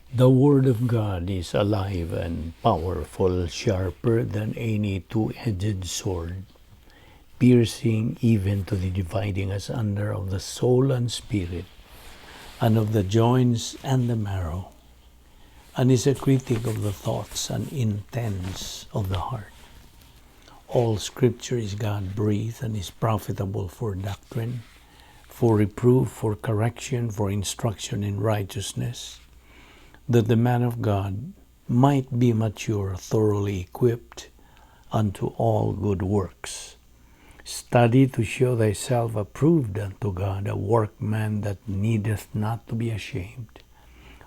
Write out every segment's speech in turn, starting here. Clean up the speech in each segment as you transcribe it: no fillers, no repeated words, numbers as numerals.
The Word of God is alive and powerful, sharper than any two-edged sword, piercing even to the dividing asunder of the soul and spirit, and of the joints and the marrow, and is a critic of the thoughts and intents of the heart. All Scripture is God-breathed and is profitable for doctrine, for reproof, for correction, for instruction in righteousness, that the man of God might be mature, thoroughly equipped unto all good works. Study to show thyself approved unto God, a workman that needeth not to be ashamed,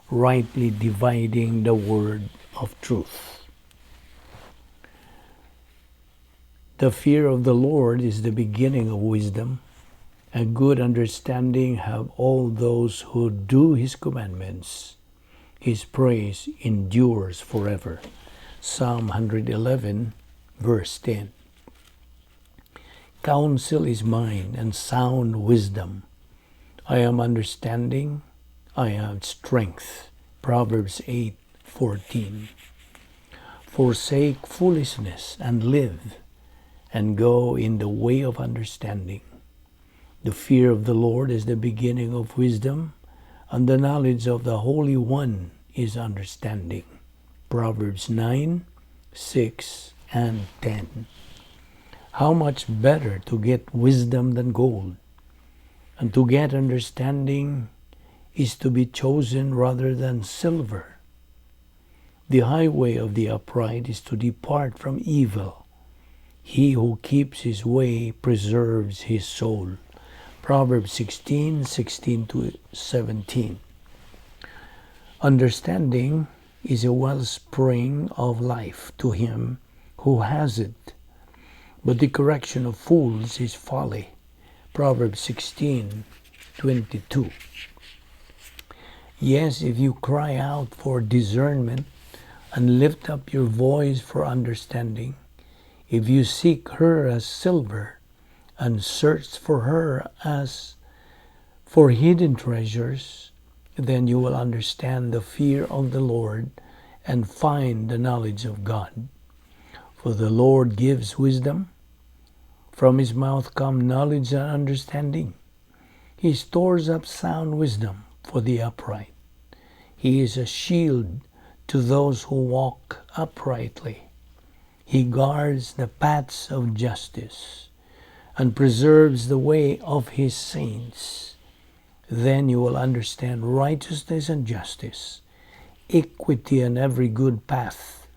rightly dividing the word of truth. The fear of the Lord is the beginning of wisdom. A good understanding have all those who do his commandments. His praise endures forever. Psalm 111, verse 10. Counsel is mine, and sound wisdom. I am understanding, I have strength. Proverbs 8:14. Forsake foolishness and live, and go in the way of understanding. The fear of the Lord is the beginning of wisdom, and the knowledge of the Holy One is understanding. Proverbs 9, 6, and 10. How much better to get wisdom than gold, and to get understanding is to be chosen rather than silver. The highway of the upright is to depart from evil. He who keeps his way preserves his soul. Proverbs 16:16-17. Understanding is a wellspring of life to him who has it, but the correction of fools is folly. Proverbs 16:22. Yes, if you cry out for discernment and lift up your voice for understanding, if you seek her as silver and search for her as for hidden treasures, then you will understand the fear of the Lord and find the knowledge of God. For the Lord gives wisdom. From his mouth come knowledge and understanding. He stores up sound wisdom for the upright. He is a shield to those who walk uprightly. He guards the paths of justice and preserves the way of his saints. Then you will understand righteousness and justice, equity and every good path.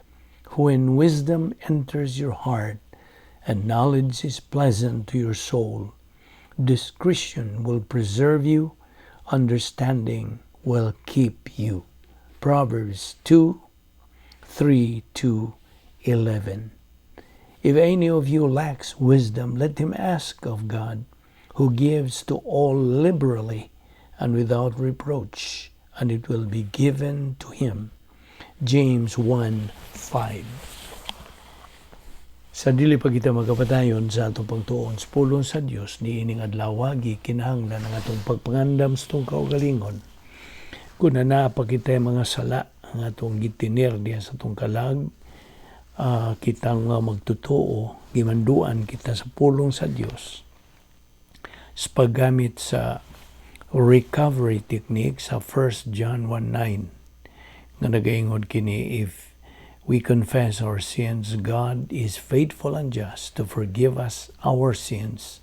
When wisdom enters your heart and knowledge is pleasant to your soul, discretion will preserve you, understanding will keep you. Proverbs 2:3-11. If any of you lacks wisdom, let him ask of God, who gives to all liberally and without reproach, and it will be given to him. James 1:5. Sa dili pa kita magapatayon sa atong pagtuon sa pulong sa Dios, niining adlaw kinahanglan ang atong pagpangandam sa atong kaugalingon. Kung naa pa kita mga sala ang atong gitinir diya sa atong kalag, kitang magtutuo, gimanduan kita sa pulong sa Dios sa paggamit sa recovery technique sa 1 John 1:9 nga nagaingon kini, if we confess our sins, God is faithful and just to forgive us our sins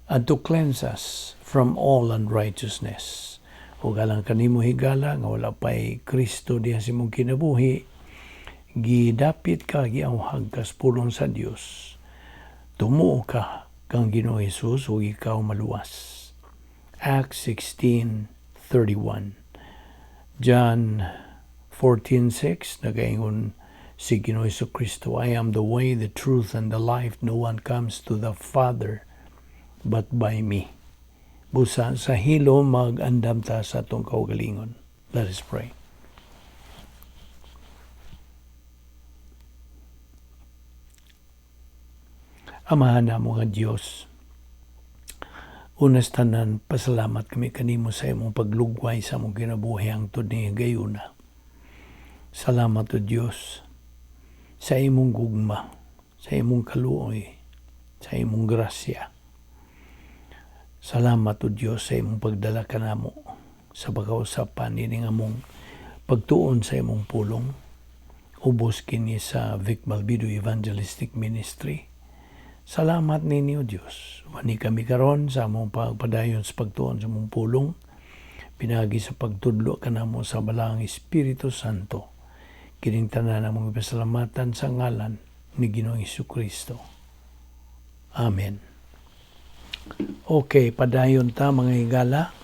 and to cleanse us from all unrighteousness. Ug alang kanimo higala nga wala pay Kristo diha sa imong kinabuhi, gidapit ka, giawhag ka sa pulong sa Dios. Tumuo ka kang Ginoong Hesus ug ikaw maluwas. Acts 16:31. John 14:6 nagaingon si Ginoong Jesucristo, I am the way, the truth, and the life. No one comes to the Father but by me. Busa sa hilo mag-andam ta sa atong kaugalingon. Let us pray. Amahan na mo nga Diyos, unas tanan, pasalamat kami kanimo sa imong paglugway sa among kinabuhi hangtod ni gayuna. Salamat o Diyos sa imong gugma, sa imong kaluoy, sa imong grasya. Salamat o Diyos sa imong pagdala kanamo sa pagkausapan ining among pagtuon sa imong pulong. Ubos kini sa Balbido Evangelistic Ministry. Salamat ninyo Diyos. Wani kami karon sa among pagpadayon sa pagtuon sa among pulong. Pinagi sa pagtudlo kanamo sa balang Espiritu Santo. Kining tanan among ipasalamatan sa ngalan ni Ginoong Hesukristo. Amen. Okay, padayon ta mga higala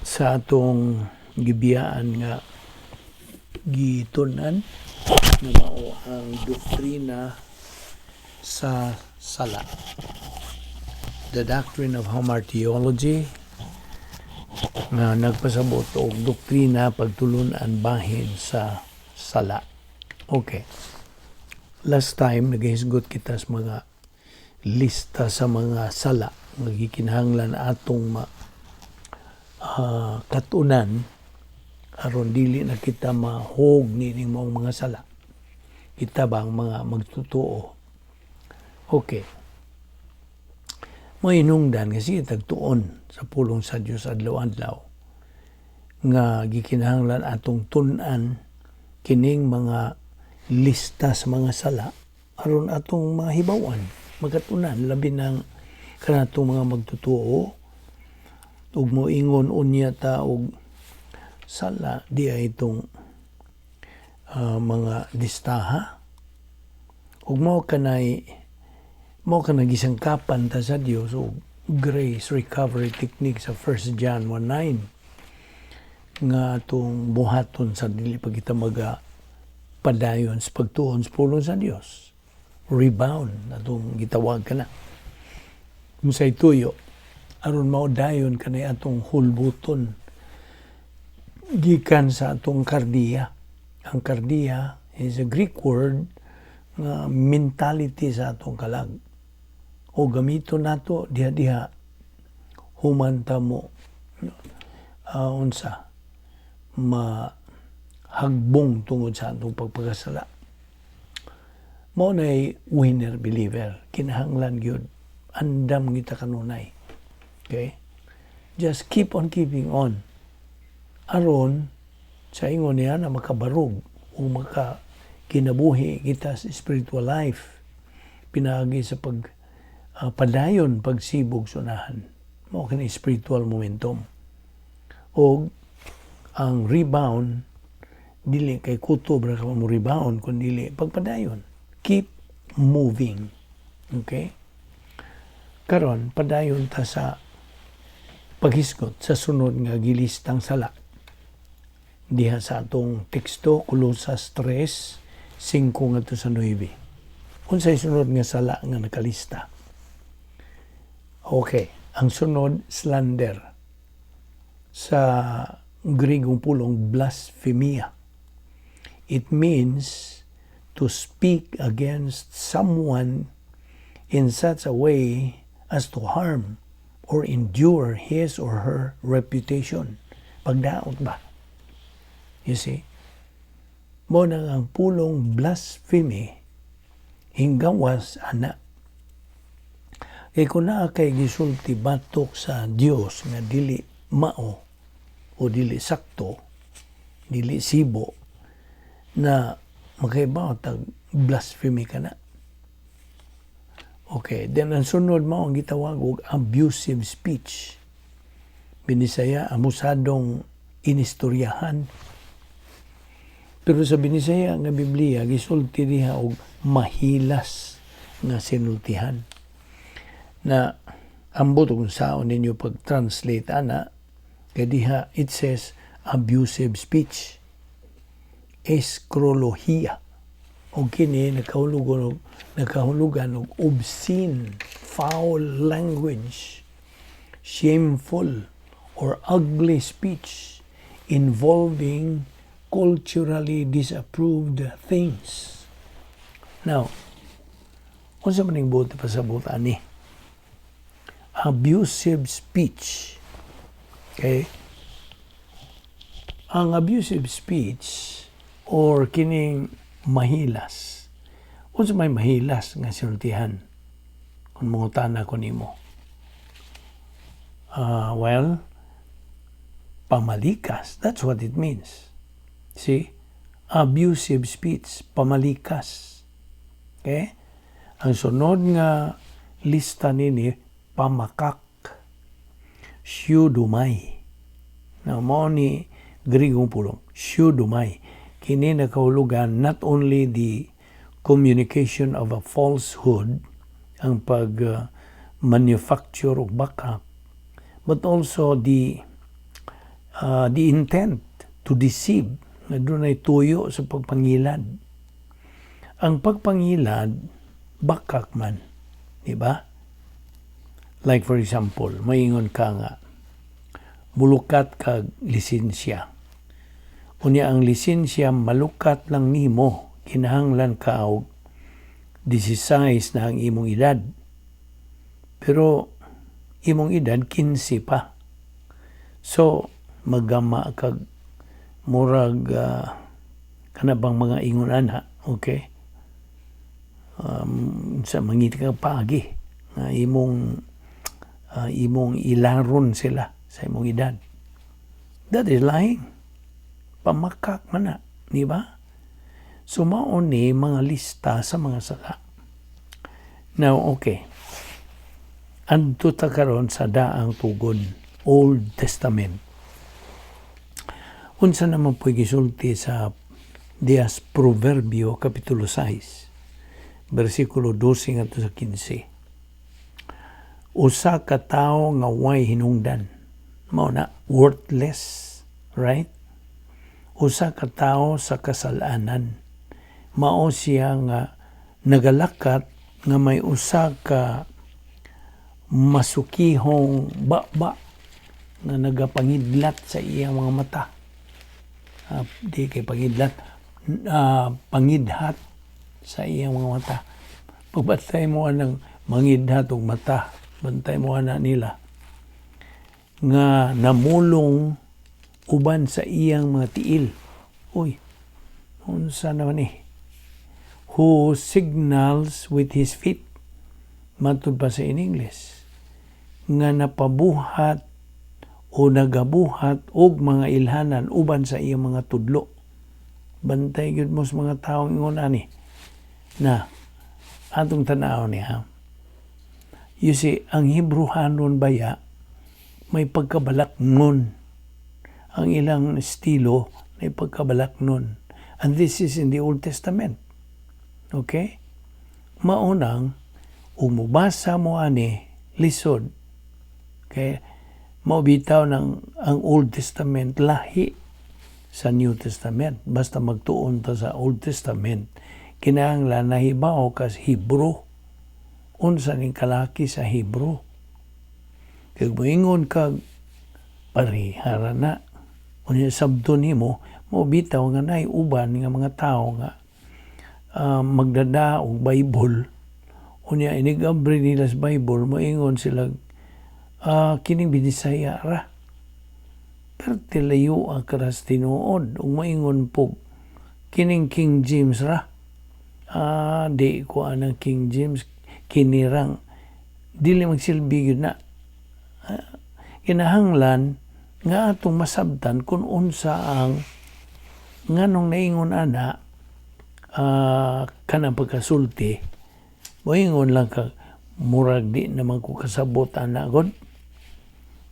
sa atong gibiyaan nga gitunan na mao ang doktrina sa sala. The Doctrine of Hamartiology nga nagpasabot og doktrina pagtulunan bahin sa sala. Okay. Last time, naghisgot kita sa mga lista sa mga sala nga gikinahanglan atong katunan aron dili na kita mahog nining mga sala. Kita ba ang mga magtutuo? Okay. Mainungdan kasi tagtuon sa pulong sa Dios adlaw-adlaw nga gikinahanglan atong tun-an kining mga lista sa mga sala aron atong mahibawan, magatunan labi ng kanatong mga magtutuo ug moingon unya ta og sala di ay itong mga listaha ug mao kanay gisangkapan ta sa Dios og grace recovery technique sa 1 John 1:9 nga atong buhaton sa dili pa kita padayon sa pagtuon sa pulong sa Dios. Rebound atong gitawag kana. Unsay tuyo aron maudayon kanay atong hulbuton gikan sa atong kardiya. Ang kardiya is a Greek word nga mentality sa atong kalag. O gamito nato diha humanta mo unsa mahagbong tungod sa atong pagpakasala. Mao nay winner believer, kinahanglan gyud andam kita kanunay. Okay? Just keep on keeping on. Aron sa ingon niya na makabarog o kinabuhi kita sa spiritual life. Pinagi sa padayon pagsibog sunahan. Mao kini spiritual momentum. O ang rebound dili kay kutob ra ka mo rebound kun dili pagpadayon. Keep moving. Okay? Karon padayon ta sa paghisgot sa sunod nga gilistang sala. Diha sa atong teksto Kolosas 3:5 ngadto sa 9. Unsay sunod nga sala nga nakalista? Okay, ang sunod slander. Sa Gregong pulong blasphemia. It means to speak against someone in such a way as to harm or endure his or her reputation. Pagdaot ba? You see? Mo nang ang pulong blasphemy hinggawas ana. Kay kung naa kay gisulti batok sa Dios nga dili mao o dili sakto, dili sibo na makaibaw tag blasphemy ka na. Okay, then ang sunod mo ang gitawag og abusive speech. Binisaya, amusadong inistoryahan. Pero sa Binisaya nga Biblia, gisulti diha og mahilas nga sinultihan. Na ambot kung saan ninyo pag-translate ana, kaya diha it says abusive speech. Eskrolohiya. O kini nakahulugan og obscene, foul language, shameful or ugly speech involving culturally disapproved things. Now, kung sa maning buti pa sa buta ni, abusive speech. Okay? Ang abusive speech o or kining mahilas. Unsa may mahilas nga sultihan? Kung mangutana ko nimo. Well, pamalikas. That's what it means. See? Abusive speech. Pamalikas. Okay? Ang sunod nga lista nini, pamakak. Siyudumay. Na mo ni Grigong pulong. Siyudumay. Kini nakahulugan not only the communication of a falsehood, ang manufacture of bakak, but also the intent to deceive, na doon ay tuyo sa pagpangilad. Ang pagpangilad, bakak man. Diba? Like for example, maingon ka nga, mulukat kag lisensya. Unya ang lisensya, malukat lang nimo, kinahanglan ka og 16 na ang imong edad. Pero imong edad 15 pa. So magama kag murag kanabang mga ingon ana, okay? Sa mangiti ka paagi nga imong ilaron sila sa imong edad. That is lying. Pamakak man na, di ba? So mao ni mga lista sa mga sala. Now, okay. Adto ta karon sa daang tugon, Old Testament. Unsa naman po'y gisulti sa Dias Proverbio Kapitulo 6, versikulo 12 ngadto sa 15. Usa ka tawo nga way hinungdan, mao na worthless, right? Usa ka tawo sa kasalanan, mao siya nga nagalakat nga may usa ka masukihong baba nga nagapangidlat sa iyang mga mata. Di kay pangidlat, pangidhat sa iyang mga mata. Pagbantay mo anang mangidhat og mata, bantay mo ana nila nga namulong uban sa iyang mga tiil. Uy, unsa naman who signals with his feet. Matud pa sa in English. Nga napabuhat o nagabuhat og mga ilhanan uban sa iyang mga tudlo. Bantay gyud mo sa mga taong ingon ani. Na atong tanaw niya. You see, ang Hebrewanon baya may pagkabalaknon. Ang ilang estilo may pagkabalaknon. And this is in the Old Testament. Okay? Maunang, umubasa mo ani, lisod. Okay? Maubitaw ng ang Old Testament lahi sa New Testament. Basta magtuon ta sa Old Testament, kinahanglan nahibaw ka sa Hebrew. Unsa ning kalaki sa Hebrew. Kag moingon kag parihara na. Unya sabto nimo, maubitaw nga nay uban nga mga tao nga magdada og Bible. Unya inigabri nila sa Bible, moingon sila kining binisaya ra. Pero tilayo ang karas tinuod. Ug moingon po kining King James ra. Di ko anang King James kinirang dili magsilbi gyud na. Kinahanglan nga atong masabtan kung unsa ang nganong naingon ana kanang pagkasulti. Moingon lang ka murag di naman ko kasabot ana god.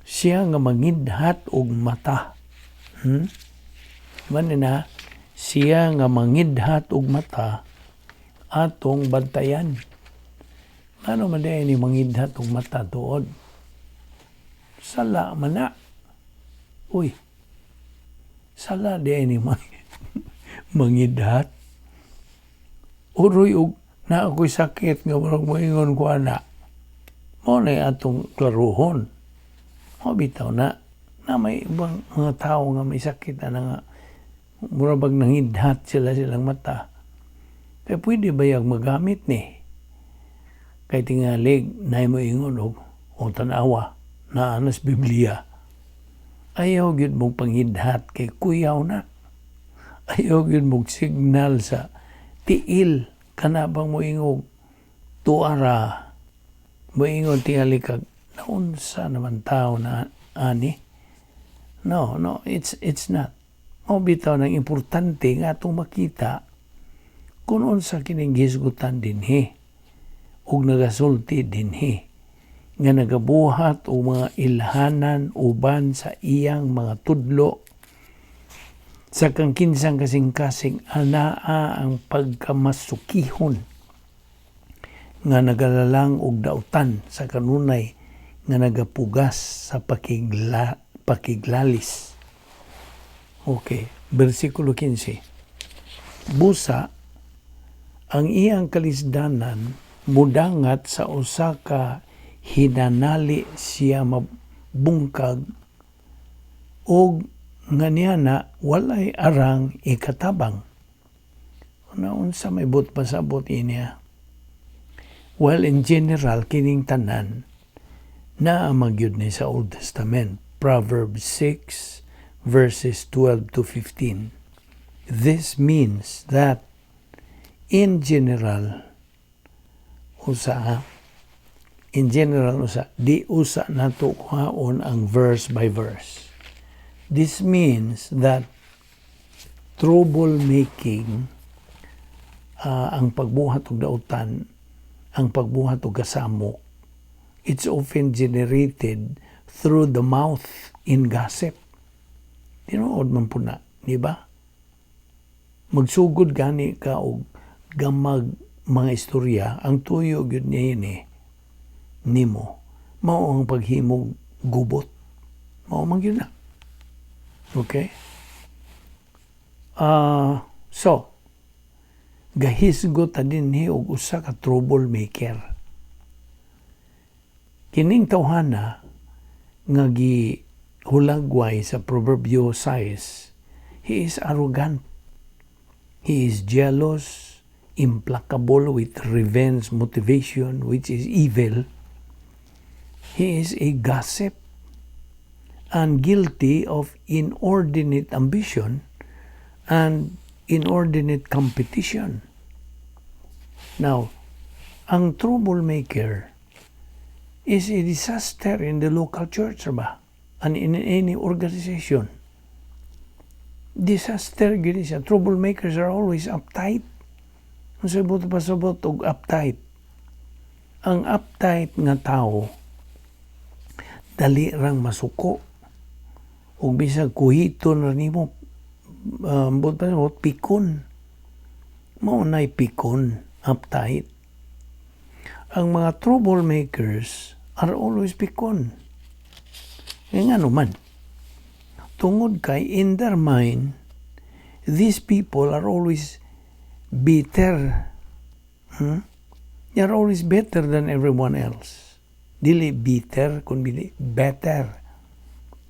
Siya nga mangidhat og mata. Manina siya nga mangidhat og mata atong bantayan. Ano man ni mangidhat og mata tuod? Sala man na. Uy. Sala ni mangidhat. Uroy og na ako'y sakit nga murag moingon ko ana. Mo na atong klaruhon. Mabitaw na may ibang mga tao nga may sakit na nga murabag nangidhat silang mata. Kaya pwede ba yung magamit ni? Kaya tingalig na mo ingon o tanawa na anas Biblia. Ayaw gyud mong pangidhat kay kuyaw na. ayaw yun mong signal sa tiil. Kanabang mo ingog tuara. Mo ingon tingali kag naunsa naman tao na ani. No, it's not. O bitaw ng importante nga itong makita kung unsa kining gisgutan dinhi ug nagasulti dinhi nga nagabuhat o mga ilhanan uban sa iyang mga tudlo sa kang kinsang kasing-kasing anaa ang pagkamasukihon nga nagalalang og dautan sa kanunay nga nagapugas sa pakiglalis. Okay, versikulo 15. Busa, ang iyang kalisdanan mudangat sa usa ka hinanali siya mabungkag og nga niya na walay arang ikatabang. Unsa may but pasabot niya. Well, in general, kining tanan na magyud ni sa Old Testament. Proverbs 6 verses 12 to 15. This means that in general, di usa nato kuhaon ang verse by verse. This means that troublemaking, ang pagbuhat og dautan, ang pagbuhat og kasamok, it's often generated through the mouth in gossip. Tinuod man po na, di ba? Magsugod gani ka og gamag mga istorya, ang tuyo gyud niya nimo mao ang paghimog gubot. Mao man gyud na. Okay? So, gahisgot ta dinhi og usa ka troublemaker. Kining tawhana nga gihulagway sa Proverbio 6, he is arrogant. He is jealous, implacable with revenge motivation, which is evil. He is a gossip and guilty of inordinate ambition and inordinate competition. Now, ang troublemaker is a disaster in the local church ba? And in any organization. Disaster gini siya. Troublemakers are always uptight. Ang sabot pasabot og uptight. Ang uptight nga tao dali rang masuko. Ug bisag kuhiton ra nimo pikon. Mao nay pikon, uptight. Ang mga troublemakers are always pikon. Nga naman, tungod kay in their mind, these people are always bitter. They are always better than everyone else. Dili bitter, kundi better.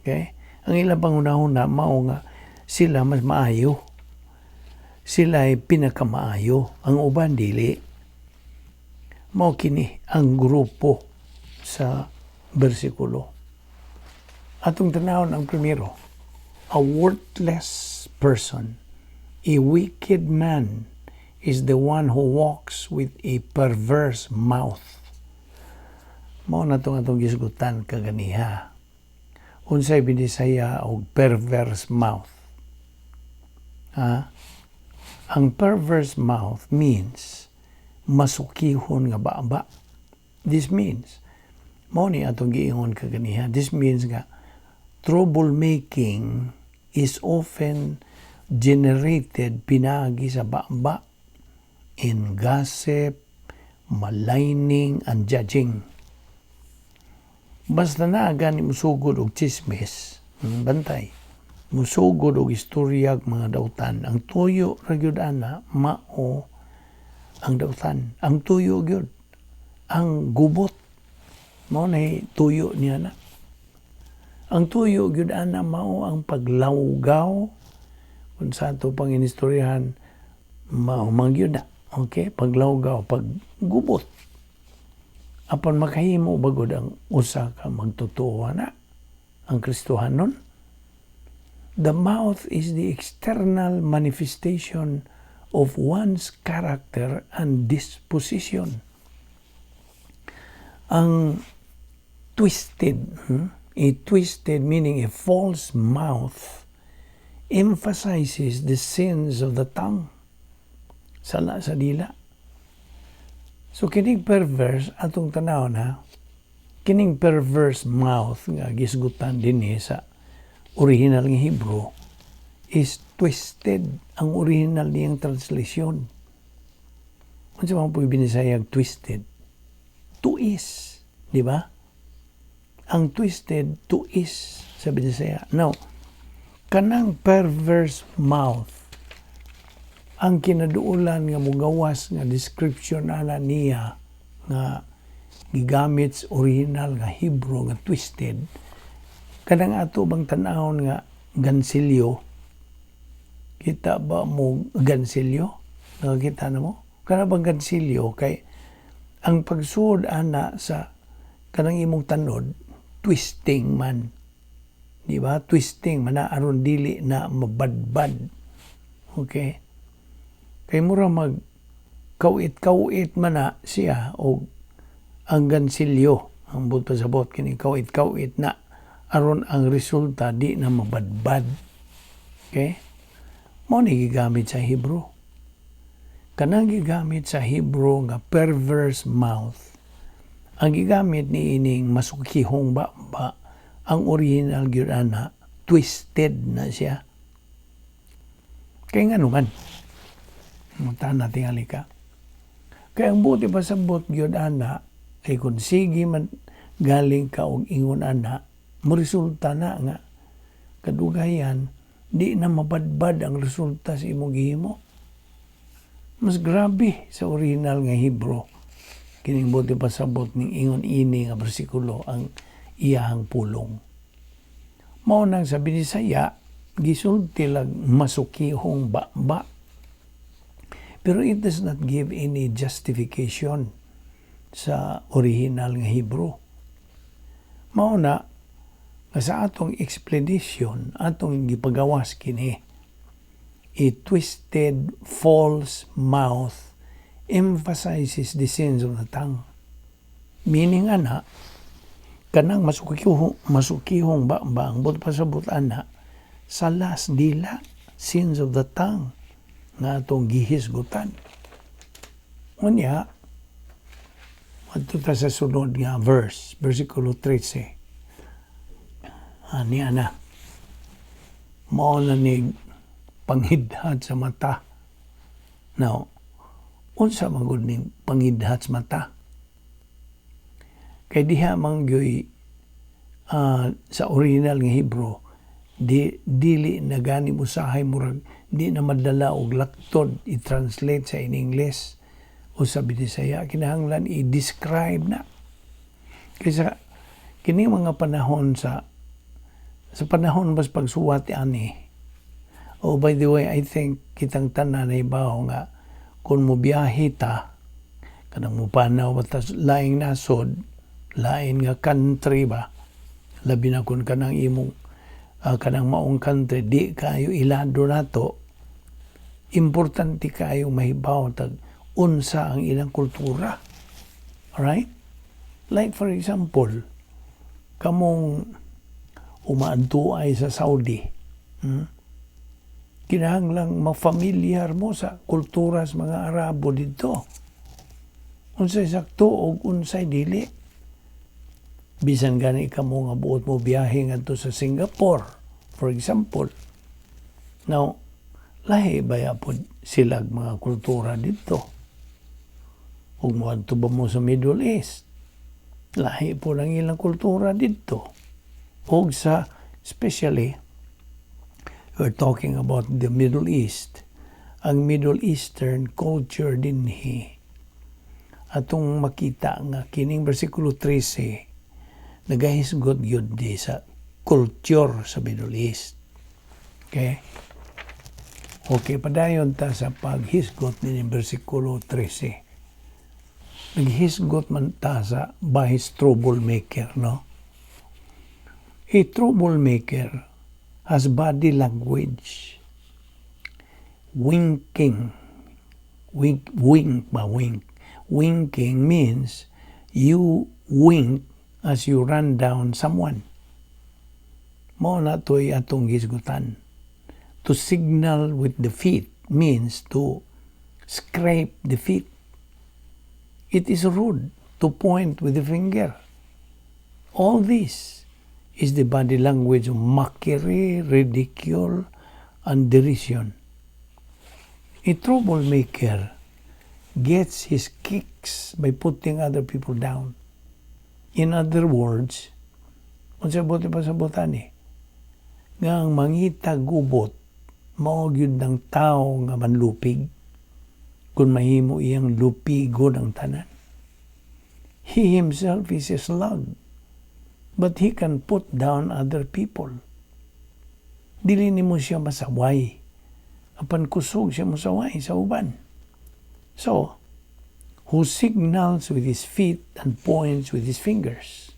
Okay? Ang ilang pangunahuna, mao nga sila mas maayo. Sila ay pinakamaayo. Ang uban dili. Mao kini ang grupo sa bersikulo. Atong tanawon ang primero. A worthless person, a wicked man, is the one who walks with a perverse mouth. Mao na atong gisgutan kaganiha. Unsay binisaya og perverse mouth. Ang perverse mouth means masukihon nga baba. This means, mao ni atong giingon kaganiha, this means nga troublemaking is often generated pinagi sa baba in gossip, maligning, and judging. Basta na gani musugod og chismis, bantay, musugod og istorya mga dautan, ang tuyo ra gyud ana mao ang dautan, ang tuyo gyud, ang gubot mao nay tuyo niya na. Ang tuyo gyud ana mao ang paglawgaw kun sa ato pang inistoryahan mao man gyud na. Okay, paglawgaw, paggubot. Apan makahimo bagod ang usa ka magtotoo na ang Kristohanon. The mouth is the external manifestation of one's character and disposition. Ang twisted, a twisted meaning a false mouth, emphasizes the sins of the tongue. Sala sa dila. So kining perverse atong tanaw na, kining perverse mouth nga gisgutan dinhi sa original nga Hebrew is twisted. Ang original niyang translation. Unsa man po binisayag twisted? Tuis, di ba? Ang twisted tuis sa Bisaya. Now, kanang perverse mouth ang kinaduulan nga mugawas nga description ana niya nga gigamit sa original nga Hebrew nga twisted. Kanang ato bang tan-awon nga gansilyo, kita ba mo gansilyo? Nakakita na mo? Kana bang gansilyo kay ang pagsuod ana sa kanang imong tanod twisting man. Di ba? Twisting man na aron dili na mabadbad. Okay? Kay mura mag kawit-kawit man na siya o ang gansilyo ang buto sa bot kini kawit-kawit na aron ang resulta di na mabadbad. Okay? Mao ni gigamit sa Hebrew. Kanang gigamit sa Hebrew nga perverse mouth. Ang gigamit ni ining masukihong ba ang original gyud ana twisted na siya. Kay ngano man mutan natin alika. Kaya ang buti pa sa bot gyud ana kay kun sige man galing ka og ingon ana mo resulta na nga kadugayan di na mabadbad ang resulta sa imong gihimo. Mas grabe sa original nga Hebrew. Kining buti pasabot ning ingon ini nga bersikulo ang iyahang pulong. Mao nang sa Bisaya gisulti lang masukihong ba. Pero it does not give any justification sa original nga Hebrew. Mao na sa atong explanation, atong gipagawas kini, a twisted, false mouth emphasizes the sins of the tongue. Meaning ana, kanang masukihong ba ang buot pasabot ana, salas dila, sins of the tongue, nga atong gihisgutan. Unya, adto ta sa sunod nga verse, versikulo 13. Ani ana, mao na ni panghidhat sa mata. Now, unsa man gud ning panghidhat sa mata? Kay diha mangyoy sa original nga Hebrew, dili na gani usahay murag di na madala og laktod i-translate sa in English o sa Bisaya, kinahanglan i-describe na. Kaysa kini mga panahon sa panahon mas pagsuwat ani. Oh, by the way, I think kitang tanan na ibaw nga kung mo biyahe ta, kanang mo panaw batas laing nasod, lain nga country ba, labi na kung kanang imong kanang maong country, di kayo ilado nato, importante kayo mahibaw tag unsa ang ilang kultura. Alright? Like for example, kamong umaadtuay sa Saudi, kinahanglang mafamilyar mo sa kultura sa mga Arabo dito. Unsay sakto o unsay dili. Bisan gani ka mo nga buot mo biyahe ngadto sa Singapore, for example. Now, lahi baya po silag mga kultura dito. Ug moadto ba mo sa Middle East, lahi po lang ilang kultura dito. Ug sa, especially, we're talking about the Middle East. Ang Middle Eastern culture dinhi. Atong makita nga kining bersikulo 13 nagahisgot gyud di sa culture sa Middle East. Okay? Okay, padayon ta sa paghisgot ni bersikulo 13. Naghisgot man ta sa bahis troublemaker, no? A troublemaker has body language. Winking. Winking means you wink as you run down someone. Mao na to'y atong gisgutan. To signal with the feet means to scrape the feet. It is rude to point with the finger. All this is the body language of mockery, ridicule, and derision. A troublemaker gets his kicks by putting other people down. In other words, unsa bote pasabutan nga ang mangita gubot mao gyud ng tao nga manlupig kung mahimo iyang lupigon ang tanan. He himself is a slug, but he can put down other people. Dili nimo siya masaway. Apan kusog siya masaway sa uban. So, who signals with his feet and points with his fingers.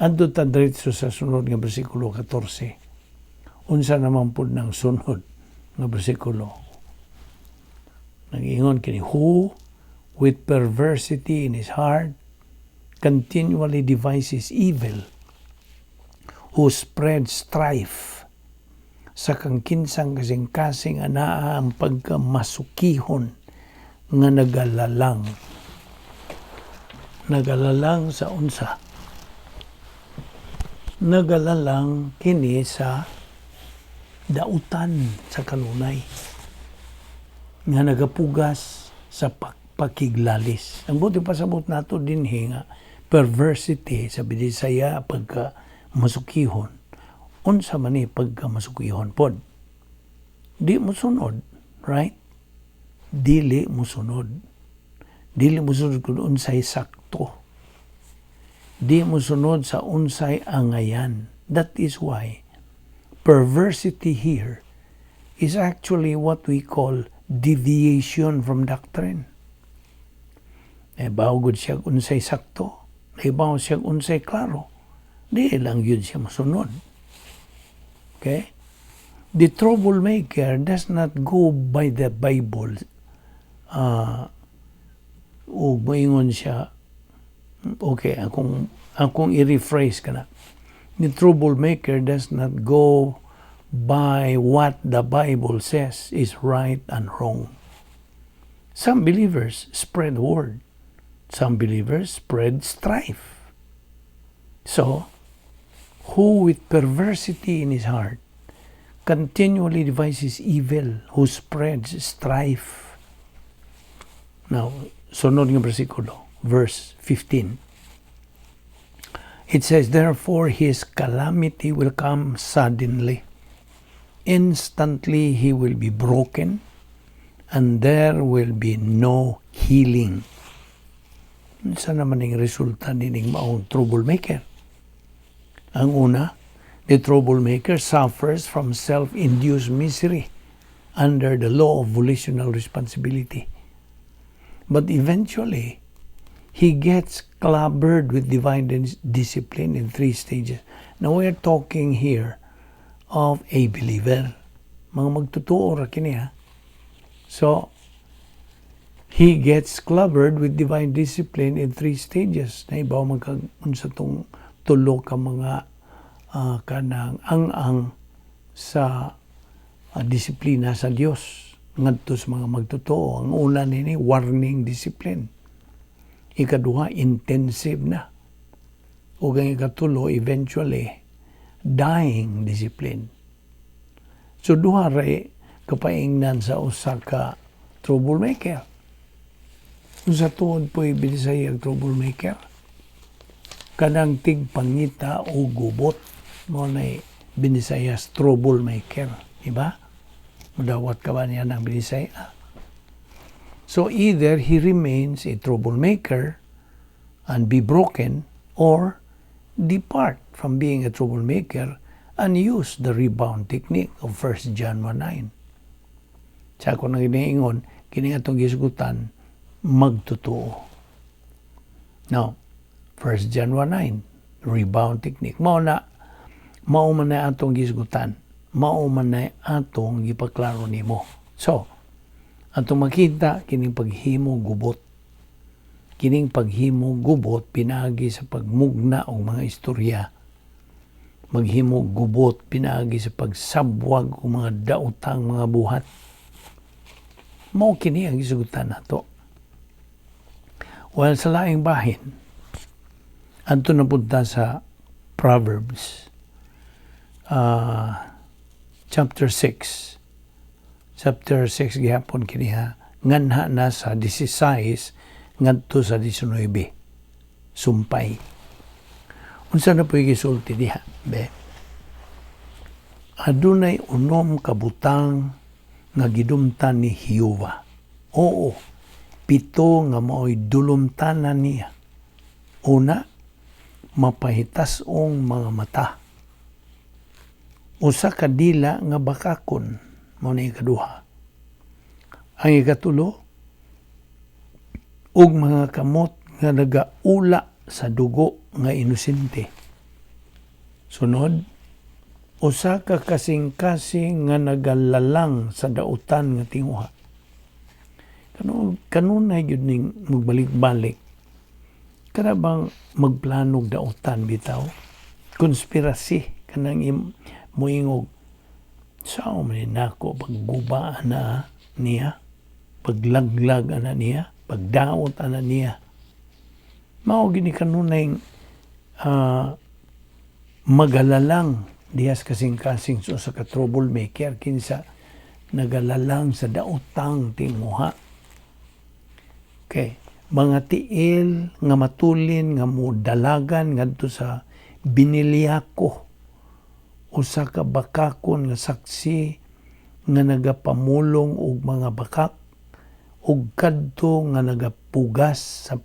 Adto ta diretso sa sunod nga bersikulo 14. Unsa naman pud ng sunod nga bersikulo? Nag-ingon kini, who with perversity in his heart continually devises evil, who spreads strife, sa kang kinsang kasing-kasing anaa ang pagkamasukihon nga nagalalang sa unsa. Nagalalang kini sa dautan sa kanunay nga nagapugas sa pakiglalis. Ang buti pasabot nato dinhi nga perversity sa Bisaya pagka masukihon. Unsa man ni pagka masukihon pod? Di mo sunod, right? Dili mo sunod. Dili mo sunod kung unsay sakto. Di mo sunod sa unsay angayan. That is why perversity here is actually what we call deviation from doctrine. Ibaw gud siya unsay sakto. Ibaw siya unsay klaro. Di lang yun siya masunod. Okay? The troublemaker does not go by the Bible. O moingon siya, okay, akong i-rephrase ka na. The troublemaker does not go by what the Bible says is right and wrong. Some believers spread word. Some believers spread strife. So, who with perversity in his heart continually devises evil, who spreads strife. Now, sunod nga bersikulo, verse 15. It says, therefore his calamity will come suddenly. Instantly he will be broken, and there will be no healing. Sa naman ang resulta nining maong troublemaker? Ang una, the troublemaker suffers from self-induced misery under the law of volitional responsibility. But eventually, he gets clobbered with divine discipline in 3 stages. Now, we're talking here of a believer. Mga magtutuo ra kini ha. So, he gets clobbered with divine discipline in 3 stages. Na ibaw magkagunsa tong tulo ka mga kanang ang sa disiplina sa Dios ngadto sa mga magtotoo. Ang una nini warning discipline. Ikaduha intensive na. Ug ang ikatulo eventually dying discipline. So duha ray kapaingnan sa usa ka troublemaker. Sa tuod po Bisaya troublemaker. Kanang tigpangita o gubot mo na Binisayas troublemaker. Diba? Mudawat ka ba niya ng Bisaya? So either he remains a troublemaker and be broken, or depart from being a troublemaker and use the rebound technique of 1 John 1:9. Sa ako nang iniingon, kini atong gisgutan, magtotoo. Now, 1 John 1:9, rebound technique. Mao na, mao man na atong gisgutan, mao man na atong gipaklaro nimo. So, atong makita kining paghimo gubot. Kining paghimo gubot pinaagi sa pagmugna og mga istorya. Maghimo gubot pinaagi sa pagsabwag og mga daotang mga buhat. Mao kini ang gisgutan nato. Well, sa laing bahin, adto na punta sa Proverbs chapter 6. Chapter 6 gihapon kini ha. Nganha na sa 16 ngadto sa 19. Sumpay. Unsa na po'y gisulti diha, be? Adunay unom kabutang nga gidumtan ni Hiyova. Oo, 7 nga mao'y dulumtanan niya. Una, mapahitas-ong mga mata. Usa ka dila nga bakakon, mao na ikaduha. Ang ikatulo, ug mga kamot nga nagaula sa dugo nga inosente. Sunod, usa ka kasing-kasing nga nagalalang sa dautan nga tinguha. Kanunay yun ning magbalik-balik. Kada bang magplanog dautan bitaw? Konspirasi kanang moingog. Sao man nako paggubaan na niya? Paglaglag ana niya? Pagdaot ana niya? Mao gini kanunay magalalang diyas kasing-kasing so sa ka-troublemaker kinsa nagalalang sa daotang tinguha. Okay. Mga tiil nga matulin nga modalagan ngadto sa biniliyako. Usa ka bakakon nga saksi nga nagapamulong og mga bakak ug kadto nga nagapugas sa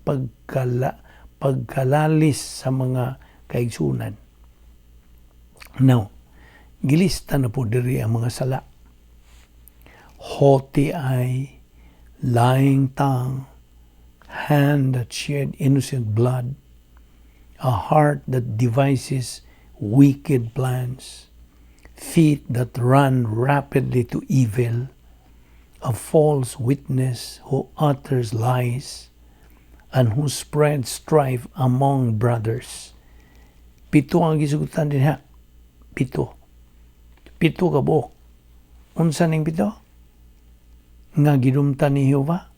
pagkalalis sa mga kaigsunan. Now, gilista na po diri ang mga sala. Haughty eye, lying tongue, hand that shed innocent blood, a heart that devises wicked plans, feet that run rapidly to evil, a false witness who utters lies, and who spreads strife among brothers. 7 ang gisugutan din ha. 7 ka buok. Unsa ning 7? Nga gidumtan ni Jehova.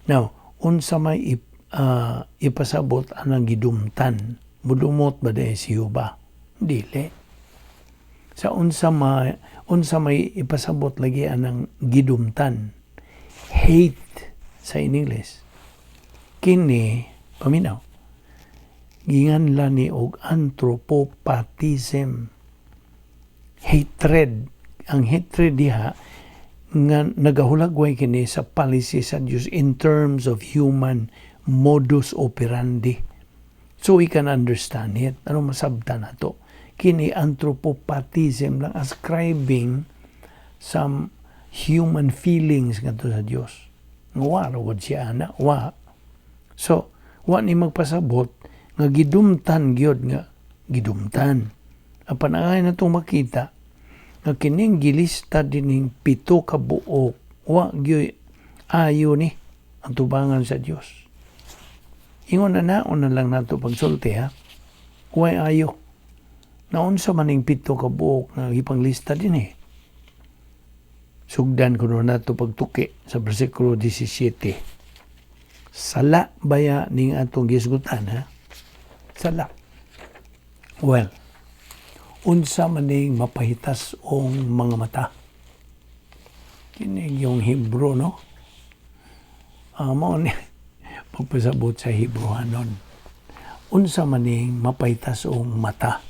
Now, unsa may ipasabot anang gidumtan? Mudumot ba dahil si Jehova? Dili. Sa unsa may ipasabot lagi anang gidumtan? Hate sa English. Kini paminaw. Ginganlan ni og anthropopathism. Hatred. Ang hatred diha nga nagahulagway kini sa policy sa Dios in terms of human modus operandi. So we can understand it. Ano masabtan nato? Kini anthropopathism lang, ascribing some human feelings ngadto sa Dios. Wa ra gud siya ana, wa. So, wa ni magpasabot nga gidumtan gyud nga gidumtan. Apan angay natong makita nga kining gilista dining 7 ka buok, wa gyud ayo ni ang tubangan sa Dios. Ingon na lang nato pagsulti ha. Way ayo. Naunsa man ning 7 ka buok nga ipanglista din eh. Sugdan kuno nato pagtuki sa bersikulo 17. Sala baya ning atong gisgutan ha? Sala. Well, unsa man ning mapahitas ong mga mata. Kini yung Hebro, no? Mao ni pagpasabot sa Hebrohanon. Unsa man ning mapahitas ong mata.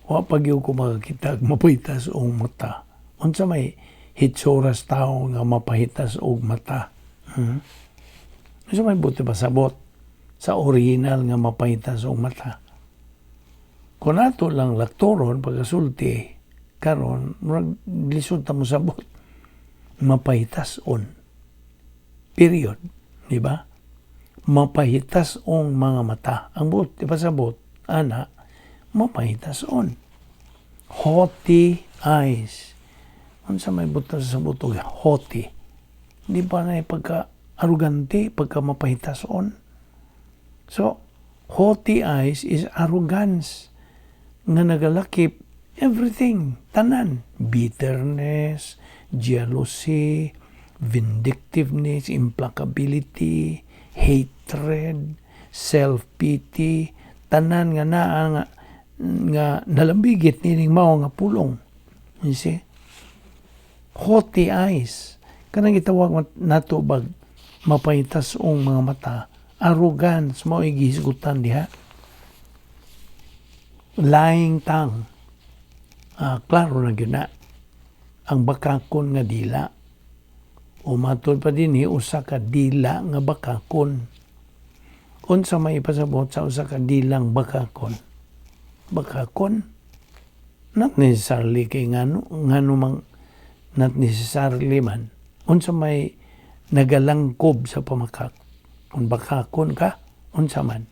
Wa pagyo ko makakita mapahitas ong mata. Unsa may hitsoras tao nga mapahitas og mata. Unsa may buti pasabot sa original nga mapahitas og mata. Kung ato lang laktoron pagkasulti karon murag lisod ta mo sabot. Mapahitas on. Period, di ba? Mapahitas ong mga mata. Ang buti pasabot ana mapahitas on. haughty eyes. Unsa may butas sa butog? Haughty. Hindi ba na pagka-arugante, pagka-mapahitason? So, haughty eyes is arrogance nga nagalakip everything, tanan. Bitterness, jealousy, vindictiveness, implacability, hatred, self-pity, tanan nga nalambigit nining mao nga pulong. You see? Haughty eyes. Kanang gitawag nato bag mapahitas-ong mga mata, arrogance mo igisgutan diha. Lying tongue. Klaro na gyud na ang bakakon nga dila. O matod pa din usa ka dila nga bakakon. Unsa may ipasabot sa usa ka dilang bakakon? Bakakon? Not necessarily kay ngano mang not necessarily man. Unsa may nagalangkob sa pamakak. Kung bakakon ka, unsa man.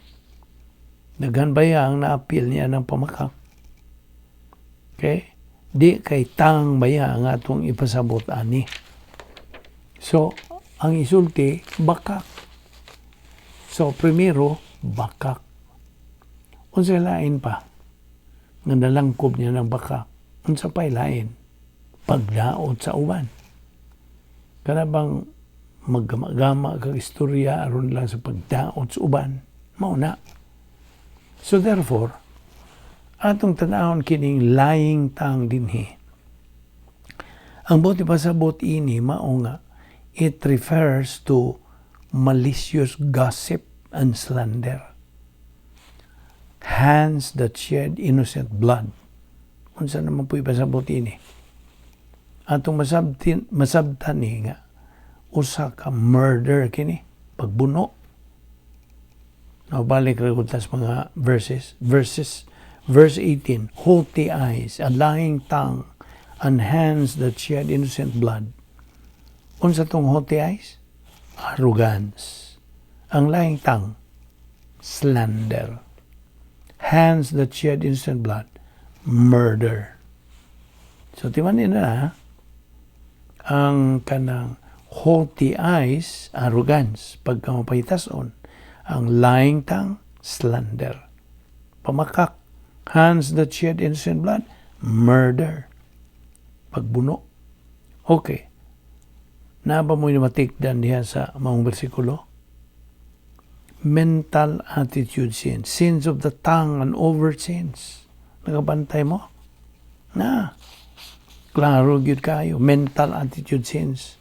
Daghan baya ang naapil niya ng pamakak. Okay? Di kay tang baya ang atong ipasabot ani. So, ang isulti, bakak. So, primero, bakak. Unsa lain pa? Nga nalangkob niya ng bakak. Unsa pa'y lain? Pagdaot sa uban. Kana bang maggama-gama kag istorya aron lang sa pagdaot sa uban? Mao na. So therefore, atong tanawon kining lying tongue dinhi. Ang buti pasabot ini mao nga it refers to malicious gossip and slander. Hands that shed innocent blood. Unsa naman po ipasabot ini? Atong masabtan ni nga usa ka murder kini, pagbuno. Balik ra tas mga verses. Verse 18, haughty eyes, a lying tongue, and hands that shed innocent blood. Unsa tong haughty eyes? Arrogance. Ang lying tongue, slander. Hands that shed innocent blood, murder. So timanin na ang kanang haughty eyes, arrogance, pagkamapahitason. Ang lying tongue, slander. Pamakak. Hands that shed innocent blood, murder. Pagbuno. Okay. Naba mo matikdan diha sa maong bersikulo? Mental attitude sins. Sins of the tongue and overt sins. Nagabantay mo? Na. Klaro gyud kayo. Mental attitude sins.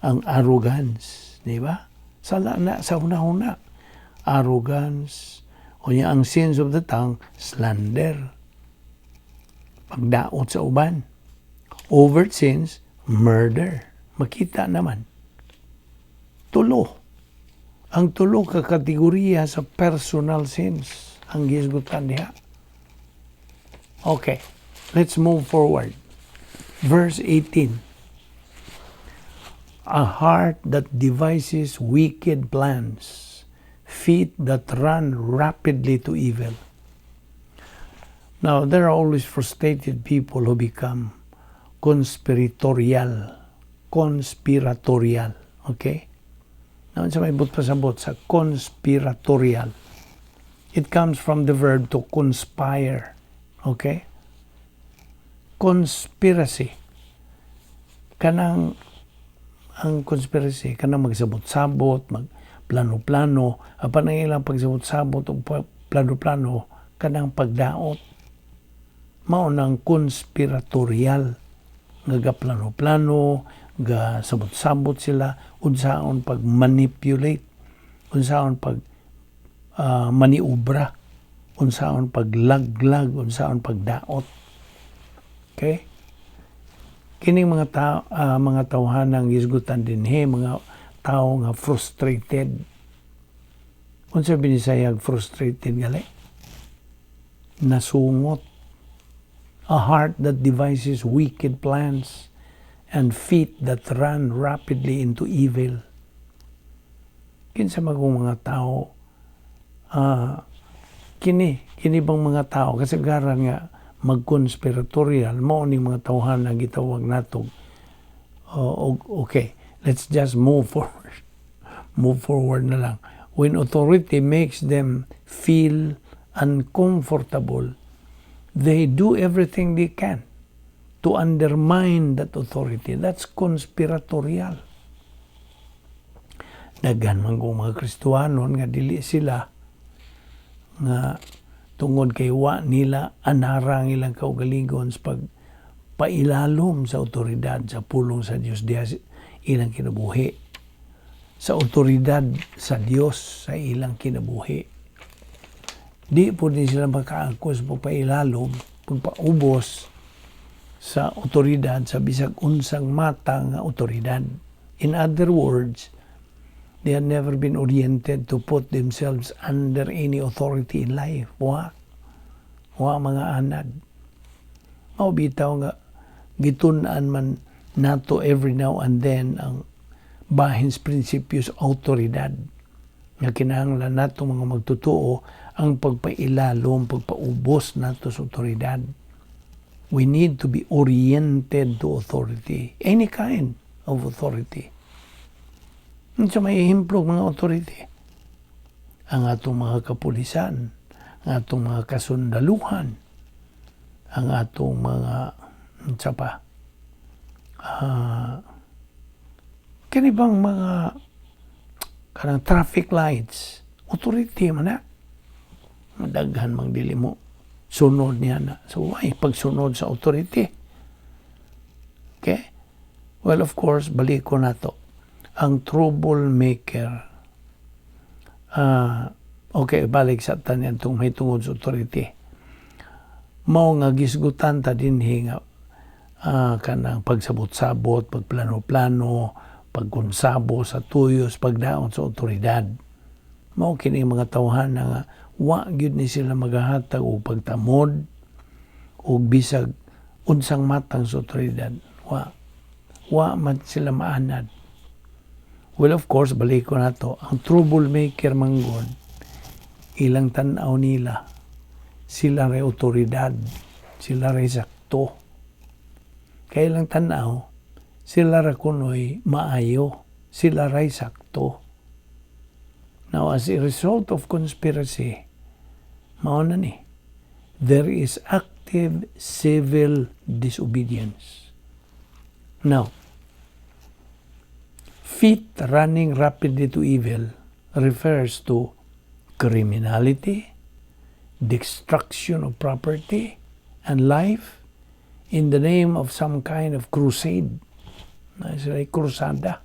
Ang arrogance. Di ba? Sa una-una. Arrogance. O niya ang sins of the tongue, slander. Pagdaot sa uban. Overt sins, murder. Makita naman. Tulo. Ang tulo ka kategorya sa personal sins. Ang gisgutan niya. Okay. Let's move forward. Verse 18. A heart that devises wicked plans. Feet that run rapidly to evil. Now, there are always frustrated people who become conspiratorial. Okay? Now, sa may pasabot sa conspiratorial. It comes from the verb to conspire. Okay? Conspiracy. Kanang ang conspiracy, kanang magsabot-sabot, plano-plano, apan ang ilang pagsabot-sabot o plano-plano, kanang pagdaot. Mao nang conspiratorial. Nga plano-plano, ga sabot-sabot sila, unsaon pag-manipulate, unsaon maniubra, unsaon paglaglag, unsaon pagdaot. Okay? Kining mga tawhanang gisgutan dinhi, mga tao nga frustrated. Unsa binisayag frustrated gali? Nasungot. A heart that devises wicked plans and feet that run rapidly into evil. Kinsa magong mga tao kini bang mga tao kasagaran nga mag-conspiratorial, mao ni mga tawhan na gitawag nato. Okay, let's just move forward. Move forward na lang. When authority makes them feel uncomfortable, they do everything they can to undermine that authority. That's conspiratorial. Daghan man kung mga Kristiyanon nga dili sila nga tungod kay wa nila anarang ilang kaugalingon sa pagpailalom sa otoridad sa pulong sa Dios diha ilang kinabuhi. Sa otoridad sa Dios sa ilang kinabuhi. Di po din sila makaangkos pagpailalom, pagpaubos sa otoridad sa bisag unsang matang otoridad. In other words, they have never been oriented to put themselves under any authority in life. Wa mga anad. Bitaw nga gitun-an man nato every now and then ang bahins prinsipyos autoridad nga kinahanglan nato mga magtotoo ang pagpailalom, pagpaubos nato sa autoridad. We need to be oriented to authority, any kind of authority. So may himplog mga authority. Ang atong mga kapulisan, ang atong mga kasundaluhan, ang atong mga kanibang mga kanang traffic lights, authority man na. Madaghan mang dili mo sunod niya na. So why pagsunod sa authority? Okay? Well, of course, balik ko na to. Ang troublemaker, okay, balik sa tanyan itong may tungod sa authority. Mao nga gisgutan ta dinhi nga kanang pagsabot-sabot, pagplano-plano, pagkonsabo sa tuyos, pagdaon sa otoridad. Mao kini mga tawhan na nga wa gyud ni sila magahatag og pagtamod og bisag unsang matang sa otoridad. Wa man sila maanad. Well, of course, balik ko na to. Ang troublemaker manggod, ilang tanaw nila, sila ray otoridad, sila ray sakto. Kaya ilang tanaw, sila ra kunoy maayo, sila ray sakto. Now, as a result of conspiracy, mao na ni, there is active civil disobedience. Now, feet running rapidly to evil refers to criminality, destruction of property and life in the name of some kind of crusade. Sila krusada.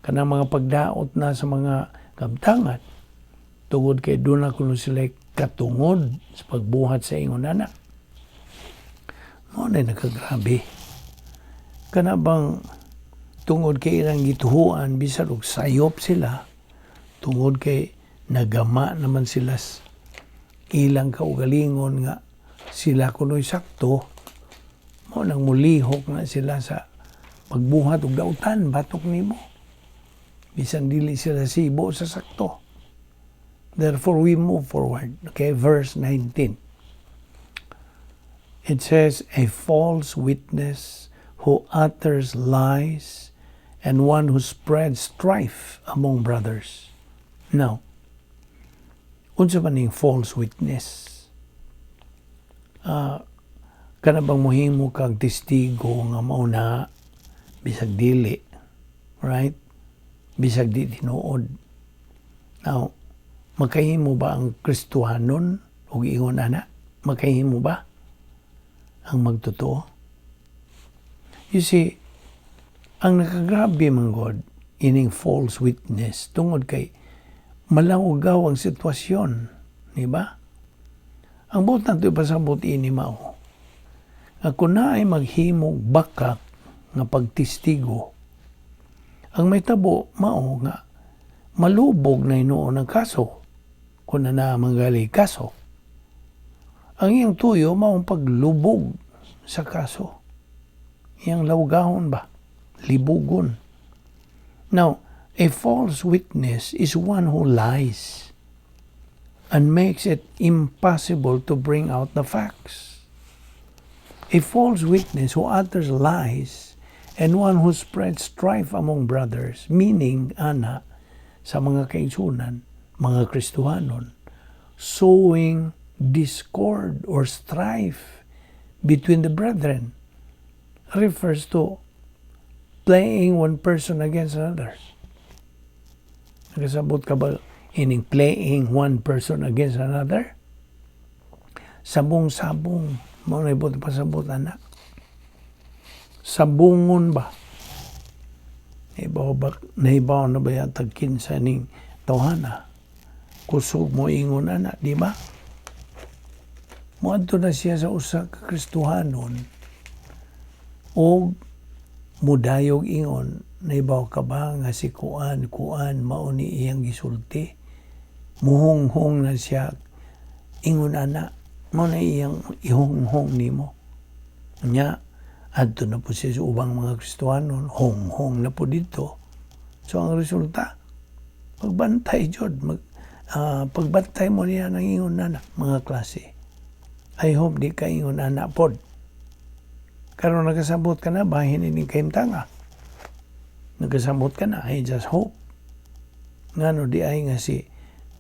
Kanang mga pagdaot na sa mga kabtangan tungod kay doon na kuno sila katungod sa pagbuhat sa ingon anak. Mo na nakagrabe. Kana bang tungod kay ilang gituhuan bisan og sayop sila, tungod kay nagama naman sila ilang kaugalingon nga sila kunoy sakto, mo nang mulihok na sila sa pagbuhat og dautan batok nimo. Bisan dili sila sibo sa sakto. Therefore, we move forward. Okay, verse 19. It says, a false witness who utters lies and one who spreads strife among brothers. Now, unsa man ning false witness? Kana bang mohimo kag testigo nga mauna bisag dili, right? Bisag di tinuod. Now, makahimo ba ang Kristiyanon o ingon ana? Makahimo ba ang magtotoo? You see, ang nakagrabe man God, ining false witness, tungod kay malawgaw ang sitwasyon, di ba? Ang buot nato ipasabot ini mao. Ako na ay maghimog bakak nga pagtistigo. Ang may tabo mao nga malubog na inoon ang kaso kung na manggali kaso. Ang iyang tuyo maong paglubog sa kaso. Iyang lawgahon ba? Libugon. Now, a false witness is one who lies and makes it impossible to bring out the facts. a false witness who utters lies, and one who spreads strife among brothers, meaning, ana, sa mga kaigsunan, mga Kristohanon, sowing discord or strife between the brethren, refers to playing one person against another. Nakasabot ka ba ining playing one person against another? Sabong-sabong, mo na ibot pasabot, anak. Sabungon ba? Nahibaw na ba yan tagkin sa ning tawhana? Kusog mo ingon, anak, di ba? Muadto na siya sa usa ka Kristohanon o mudayog ingon, nahibaw ka ba nga si kuan mao ni iyang gisulti? Muhonghong na siya, ingon, anak, mao na iyang ihonghong nimo. Nya, adto na po siya sa ubang mga Kristohanon, honghong na po dito. So ang resulta, pagbantay jud, pagbantay mo niya ng ingon, anak, mga klase. I hope di ka ingon, anak pod. Karon nagasabot ka na, bahin ini kahimtanga. Nagasabot ka na, I just hope. Ngano di ay nga si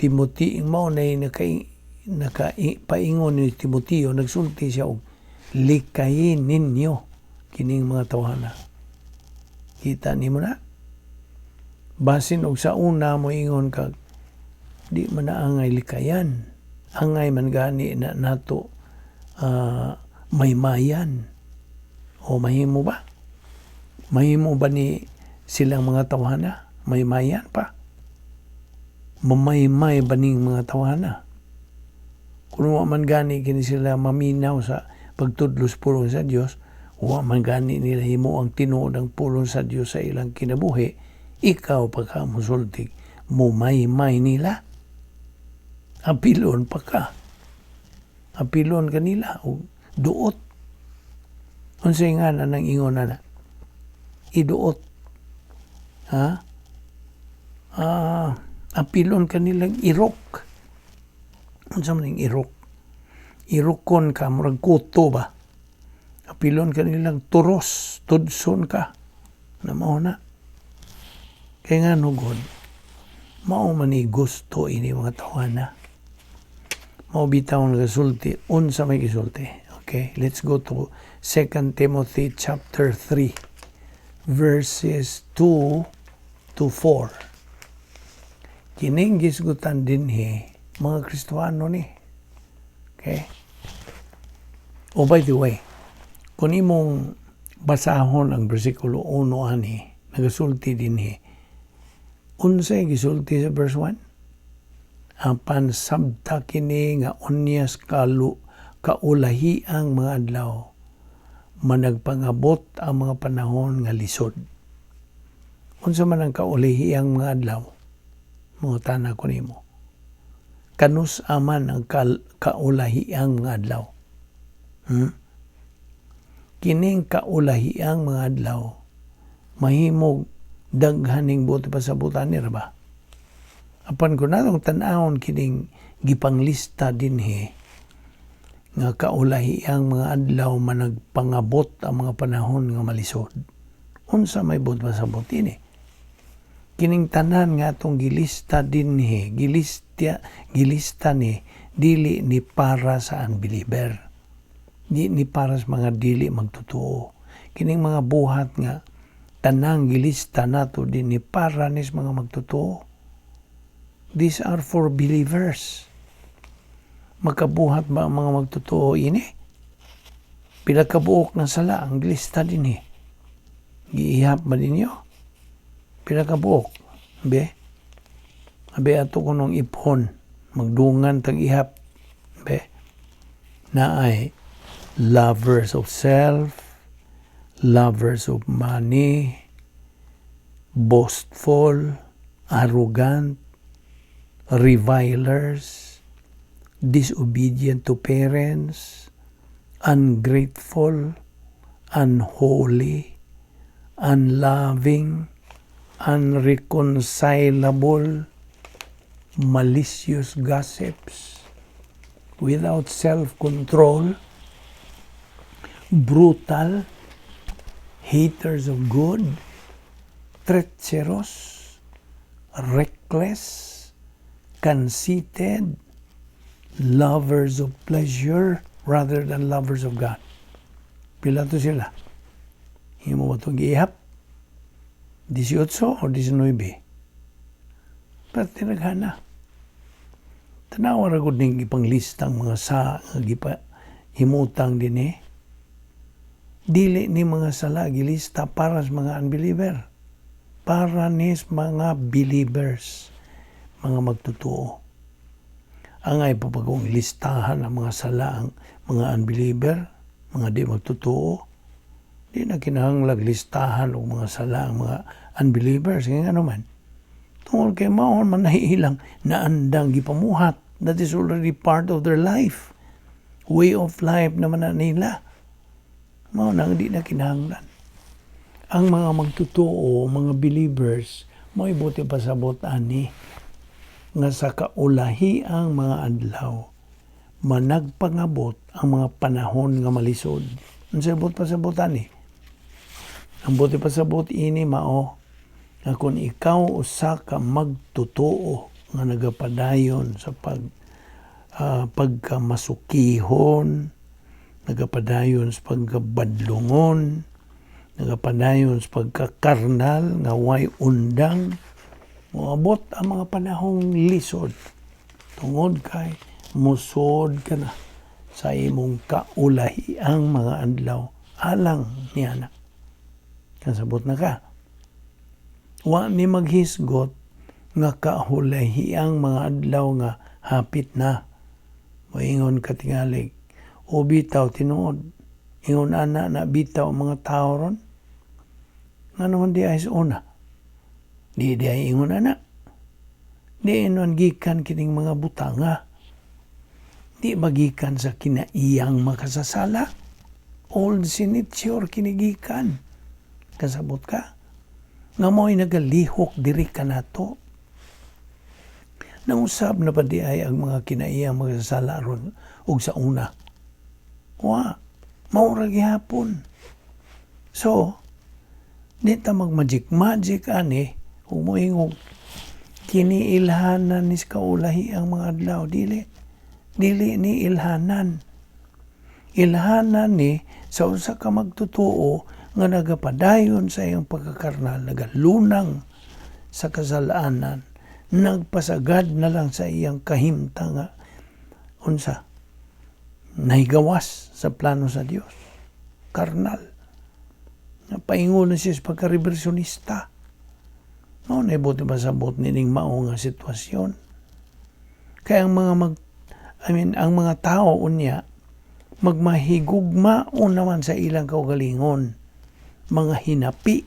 Timothy, mao na paingon ni Timoteo, nagsulti siya og likayin ninyo kining mga tawhana. Kita nimo na? Basin og sa una mo ingon kag di man na angay likayan. Angay man gani na nato maymayan. O mahimo ba? Mahimo ba ni silang mga tawhana? Maymayan pa? Mamaymay ba ning mga tawhana? Kung wa man gani kini sila maminaw sa pagtudlos pulong sa Dios, wa man gani nila himo ang tinuod ang pulong sa Dios sa ilang kinabuhi, ikaw pagka musulti, mumaymay nila. Apilon pa ka. Apilon ka nila o duot. Unsay nga na nang ingon na iduot. Ha? Apilon ka nilang irok. Unsa man ning irok? Irokon ka, murag kuto ba? Apilon ka nilang turos, tudson ka. Na mao na. Kaya nga nugod, mao man ni gusto ini mga tawana. Mao bitaw nga sulti, unsa may gisulti. Okay, let's go to 2 Timothy chapter 3, verses 2 to 4. Kining gisgutan dinhi mga Kristohano ni. Okay? Oh, by the way, kung imong basahon ang versikulo 1 ani, nagasulti dinhi. Unsay gisulti sa verse 1? Apan sabta kini nga unyas kaulahi ang mga adlaw, managpangabot ang mga panahon nga lisod. Unsa man ang kaulahi ang mga adlaw? Mga tana ko nimo. Kanus aman ang kaulahi ang mga adlaw. Kining kaulahi ang mga adlaw, mahimog daghaning buti pasabutan ni ba? Apan ko natong tan-awon kining gipanglista dinhi nga kaulahi ang mga adlaw managpangabot ang mga panahon nga malisod. Unsa may buti pasabot ini? Kining tanan nga atong gilista dinhi, gilista ni dili ni para sa unbeliever. Di ni para sa mga dili magtotoo. Kining mga buhat nga tanang gilista nato din ni para ni mga magtotoo. These are for believers. Magkabuhat ba ang mga magtotoo ini? Pila ka buok na sala ang lista din eh. Giihap ba ninyo? Pila ka buok? Abe ato ko nung ipon. Magdungan tag ihap. Na ay lovers of self, lovers of money, boastful, arrogant, revilers, disobedient to parents, ungrateful, unholy, unloving, unreconcilable, malicious gossips, without self-control, brutal, haters of good, treacherous, reckless, conceited, lovers of pleasure rather than lovers of God. Pila to sila? Himo ba itong giihap? 18 o 19? Pero tinaghana. Tanawa ra gud ning ipanglistang mga sa gipa himutang dinhi. Dili ni mga sala gilista para sa mga unbeliever. Para ni mga believers, mga magtutuo. Angay pa pagong listahan ang mga sala ang mga unbeliever, mga di magtutuo. Di na kinahanglag listahan o mga sala ang mga unbelievers. Kaya nga naman, tungkol kay maon man nahihilang na andang gipamuhat. That is already part of their life. Way of life naman na nila. Mao nang di na kinahanglan. Ang mga magtutuo, mga believers, mo ibuti pasabot ani nga sa kaulahi ang mga adlaw managpangabot ang mga panahon nga malisod. Unsay ibot pasabot ani? Ang buti pasabot ini mao nga kung ikaw usa ka magtutuo nga nagapadayon sa pagkamasukihon, nagapadayon sa pagkabadlungon, nagapadayon sa pagkakarnal nga way undang, moabot ang mga panahong lisod. Tungod kay musod ka na sa imong kaulahi ang mga adlaw alang niya na. Kasabot na ka. Wa ni maghisgot nga kaulahi ang mga adlaw nga hapit na. Moingon ka tingalig, o bitaw tinuod. Ingon ana na bitaw mga tao ron. Nga naman di ay una. Di ay ingon ana. Di inon gikan kining mga butanga. Di magikan sa kinaiyang makasasala. Old sinitsure kinigikan. Kasabot ka. Nga mo'y nagalihok diri ka nato. Nausab na pa di ay ang mga kinaiyang makasasala ron ug sa una. Wa, maura gihapon. So, di ta mag-magic ani, ug moingog kiniilhanan ni kaulahi ang mga adlaw. Dili ni ilhanan. Ilhanan ni sa usa ka magtutuo nga nagapadayon sa iyang pagkakarnal, nagalunang sa kasalanan, nagpasagad na lang sa iyang kahimtang nga unsa nahigawas sa plano sa Dios. Karnal. Napaingon na siya sa pagka-reversionista. No, naibuti masabot nining mao nga sitwasyon. Kaya ang mga tao unya magmahigugmao naman sa ilang kaugalingon. Mga hinapi,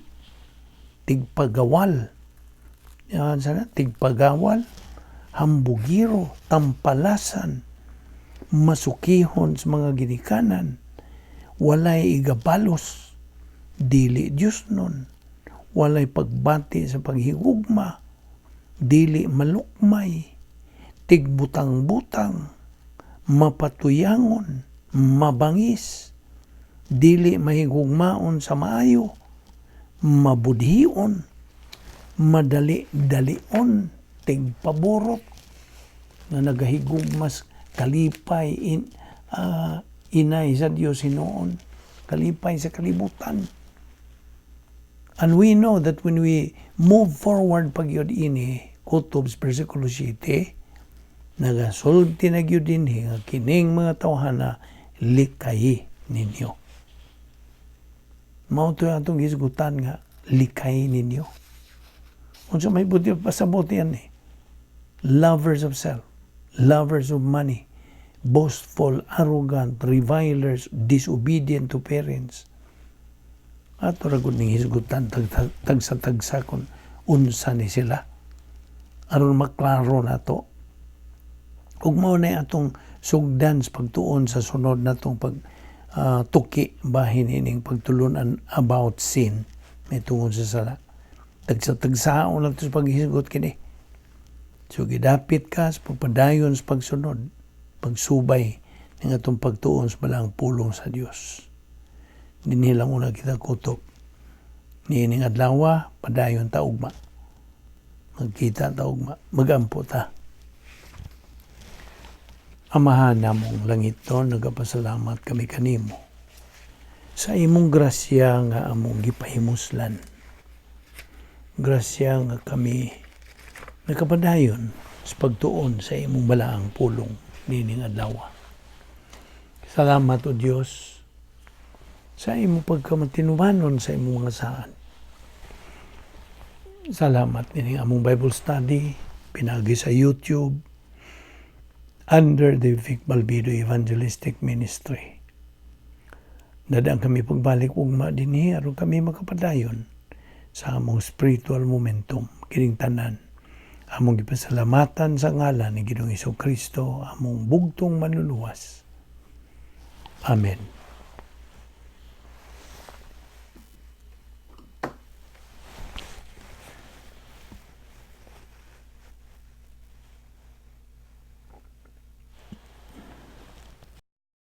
tigpagawal. Yan sana, tigpagawal, hambugiro, tampalasan, masukihon sa mga ginikanan, walay igabalos, dili Diyos nun, walay pagbati sa paghigugma, dili malukmay, tigbutang-butang, mapatuyangon, mabangis, dili mahigugmaon sa maayo, mabudhion, madali-dalion, tigpaborot, na nagahigugmas kalipay inay sa Diyos hinoon, kalipay sa kalibutan. And we know that when we move forward pag yun ini, Kutubs versikulo 7, nagasulti na yun din nga kining mga tawhana likay ninyo. Mao to atong hisgutan nga likay ninyo. Unsa may buti pasabot yan lovers of self, lovers of money, boastful, arrogant, revilers, disobedient to parents. Ato ra gud ning hisgutan tagsa kon unsa ni sila aron maklaro nato. Ug mao na atong sugdan sa pagtuon sa sunod natong tuki bahin ining pagtulunan about sin may tungod sa sala. Tagsa-tagsaon lang ito sa paghisgot kini. So, gidapit ka sa pagpadayon sa pagsunod, pagsubay ng atong pagtuon sa balang pulong sa Diyos. dinhi lang una kita kutok. Niining adlaw padayon ta ugma. Magkita ta ugma, magampo ta. Amahan namong langiton, nagapasalamat kami kanimo sa imong grasya nga among gipahimuslan. Grasya nga kami nakapadayon sa pagtuon sa imong balaang pulong nining adlaw. Salamat o Dios sa imong pagkamatinubanon sa imong mga saan. Salamat nining among Bible study pinagi sa YouTube under the Balbido Evangelistic Ministry. Dadaan kami pagbalik ugma dinhi aron kami makapadayon sa among spiritual momentum kining tanan. Among gipasalamatan sa ngalan ni Ginoong Hesukristo, among bugtong manluluwas. Amen.